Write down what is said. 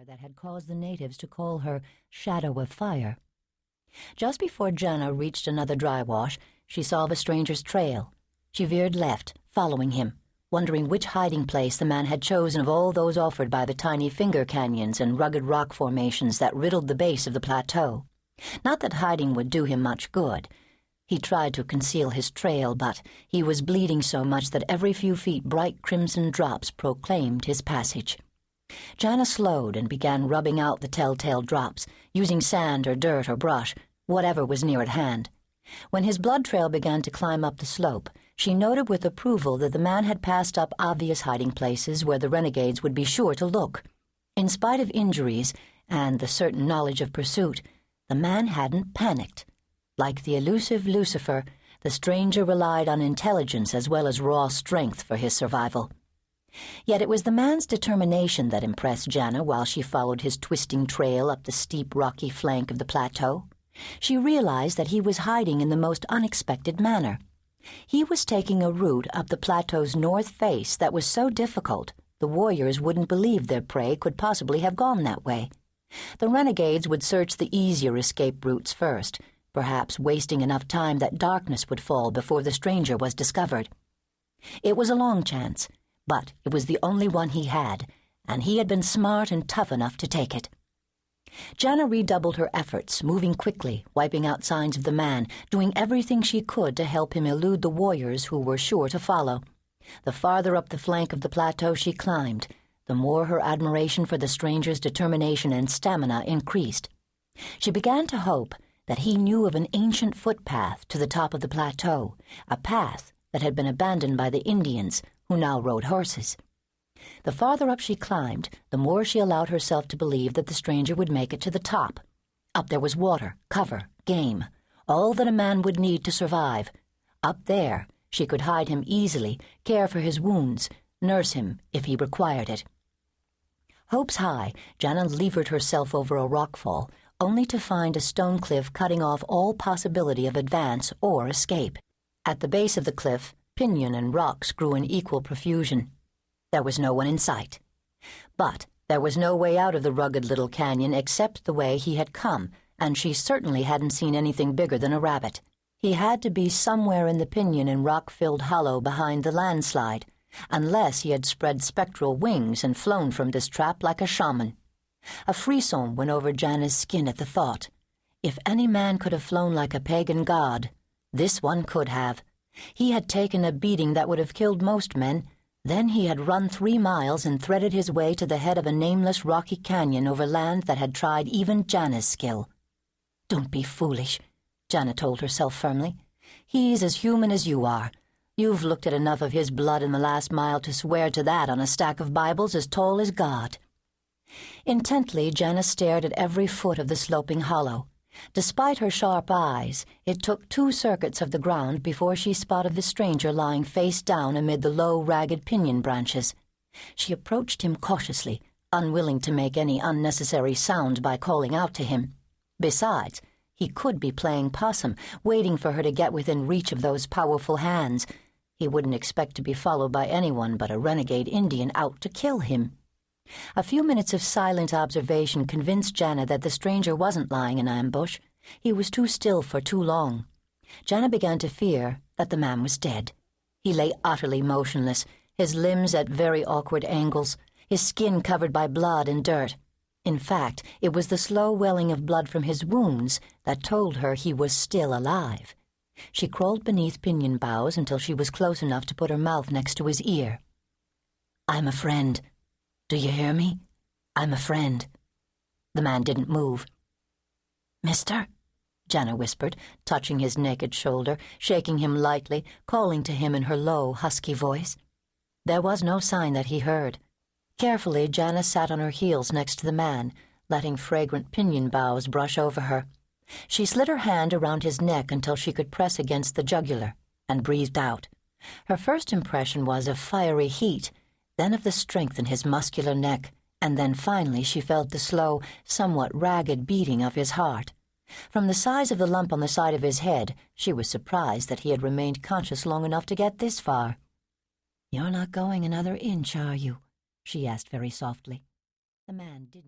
fire that had caused the natives to call her Shadow of Fire. Just before Jana reached another dry wash, she saw the stranger's trail. She veered left, following him, wondering which hiding place the man had chosen of all those offered by the tiny finger canyons and rugged rock formations that riddled the base of the plateau. Not that hiding would do him much good. He tried to conceal his trail, but he was bleeding so much that every few feet bright crimson drops proclaimed his passage. Jana slowed and began rubbing out the telltale drops, using sand or dirt or brush, whatever was near at hand. When his blood trail began to climb up the slope, she noted with approval that the man had passed up obvious hiding places where the renegades would be sure to look. In spite of injuries and the certain knowledge of pursuit, the man hadn't panicked. Like the elusive Lucifer, the stranger relied on intelligence as well as raw strength for his survival. Yet it was the man's determination that impressed Jana while she followed his twisting trail up the steep rocky flank of the plateau. She realized that he was hiding in the most unexpected manner. He was taking a route up the plateau's north face that was so difficult the warriors wouldn't believe their prey could possibly have gone that way. The renegades would search the easier escape routes first, perhaps wasting enough time that darkness would fall before the stranger was discovered. It was a long chance, but it was the only one he had, and he had been smart and tough enough to take it. Jana redoubled her efforts, moving quickly, wiping out signs of the man, doing everything she could to help him elude the warriors who were sure to follow. The farther up the flank of the plateau she climbed, the more her admiration for the stranger's determination and stamina increased. She began to hope that he knew of an ancient footpath to the top of the plateau, a path that had been abandoned by the Indians, who now rode horses. The farther up she climbed, the more she allowed herself to believe that the stranger would make it to the top. Up there was water, cover, game, all that a man would need to survive. Up there, she could hide him easily, care for his wounds, nurse him if he required it. Hopes high, Jana levered herself over a rockfall, only to find a stone cliff cutting off all possibility of advance or escape. At the base of the cliff, pinyon and rocks grew in equal profusion. There was no one in sight. But there was no way out of the rugged little canyon except the way he had come, and she certainly hadn't seen anything bigger than a rabbit. He had to be somewhere in the pinyon and rock-filled hollow behind the landslide, unless he had spread spectral wings and flown from this trap like a shaman. A frisson went over Jana's skin at the thought. If any man could have flown like a pagan god, this one could have. He had taken a beating that would have killed most men. Then he had run 3 miles and threaded his way to the head of a nameless rocky canyon over land that had tried even Jana's skill. "Don't be foolish," Jana told herself firmly. "He's as human as you are. You've looked at enough of his blood in the last mile to swear to that on a stack of Bibles as tall as God." Intently, Jana stared at every foot of the sloping hollow. Despite her sharp eyes, it took 2 circuits of the ground before she spotted the stranger lying face down amid the low, ragged pinyon branches. She approached him cautiously, unwilling to make any unnecessary sound by calling out to him. Besides, he could be playing possum, waiting for her to get within reach of those powerful hands. He wouldn't expect to be followed by anyone but a renegade Indian out to kill him. A few minutes of silent observation convinced Jana that the stranger wasn't lying in ambush. He was too still for too long. Jana began to fear that the man was dead. He lay utterly motionless, his limbs at very awkward angles, his skin covered by blood and dirt. In fact, it was the slow welling of blood from his wounds that told her he was still alive. She crawled beneath pinyon boughs until she was close enough to put her mouth next to his ear. "I'm a friend. Do you hear me? I'm a friend." The man didn't move. "Mister?" Jana whispered, touching his naked shoulder, shaking him lightly, calling to him in her low, husky voice. There was no sign that he heard. Carefully, Jana sat on her heels next to the man, letting fragrant pinyon boughs brush over her. She slid her hand around his neck until she could press against the jugular, and breathed out. Her first impression was of fiery heat, then of the strength in his muscular neck, and then finally she felt the slow, somewhat ragged beating of his heart. From the size of the lump on the side of his head, she was surprised that he had remained conscious long enough to get this far. "You're not going another inch, are you?" she asked very softly. The man didn't.